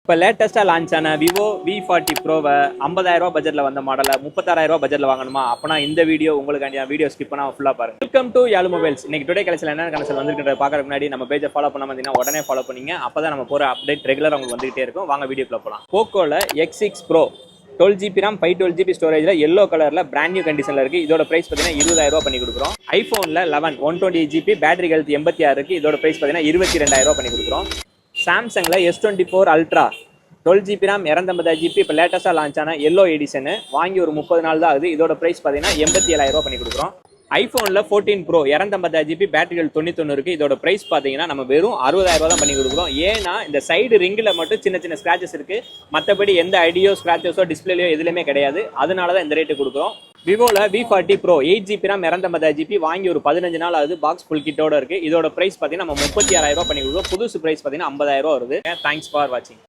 இப்போ லேட்டஸ்ட்டாக லான்ச் ஆன விவோ V40 ப்ரோவை 50,000 பட்ஜெட்டில் வந்த மாடலை 36,000 பட்ஜெட்டில் வாங்கணுமா? அப்போனா இந்த வீடியோ உங்களுக்கு வீடியோ ஸ்கிப் பண்ணால் ஃபுல்லாக பாருங்க. Welcome to Yaal mobiles. இன்னைக்கு டுடே கலெக்ஷன் என்ன கலெக்ஷன் வந்துருக்கிற பார்க்கறதுக்கு முன்னாடி நம்ம பேஜை ஃபாலோ பண்ணாமல் இருந்தீங்கன்னா உடனே ஃபாலோ பண்ணிங்க. அப்போ தான் நம்ம போகிற அப்டேட் ரெகுலராக உங்களுக்கு வந்துகிட்டே இருக்கும். வாங்க வீடியோக்குள்ள போகலாம். போக்கோல X6 Pro 12GB RAM 512GB ஸ்டோரேஜில் எல்லோ கலரில் பிராண்ட் நியூ கண்டிஷனில் இருக்குது. இதோட பிரைஸ் பார்த்தீங்கன்னா 20,000 பண்ணி கொடுக்குறோம். ஐஃபோனில் 11 128GB பேட்டரி ஹெல்த் 86 இருக்குது. இதோட பிரைஸ் பார்த்தீங்கன்னா 22,000 பண்ணி கொடுக்குறோம். சாம்சங்கில் S24 Ultra 12GB RAM 256GB இப்போ லேட்டஸ்ட்டாக லான்ச் ஆன எல்லோ எடிஷனு வாங்கி ஒரு 30 நாள் தான் ஆகுது. இதோட பிரைஸ் பார்த்தீங்கன்னா 87,000 பண்ணி கொடுக்குறோம். ஐஃபோனில் 14 Pro 256GB பேட்டரி ஹெல்த் 91 இருக்குது. இதோட பிரைஸ் பார்த்தீங்கன்னா நம்ம வெறும் 60,000 தான் பண்ணி கொடுக்குறோம். ஏன்னா இந்த சைடு ரிங்கில் மட்டும் சின்ன சின்ன ஸ்க்ராச்சஸ் இருக்குது. மற்றபடி எந்த ஐடியோ ஸ்க்ராச்சஸோ டிஸ்பிளேலையோ எதுலையுமே கிடையாது. அதனால தான் இந்த ரேட்டு கொடுக்குறோம். விவோல V40 Pro 8GB RAM 256GB வாங்கி ஒரு 15 நாள் ஆகுது. பாக்ஸ் ஃபுல் கிட்டோட இருக்குது. இதோட பிரைஸ் பார்த்தீங்கன்னா நம்ம 36,000 பண்ணி கொடுக்குறோம். புதுசு பிரைஸ் பார்த்தீங்கன்னா 50,000 வருது. தேங்க்ஸ் ஃபார் வாட்சிங்.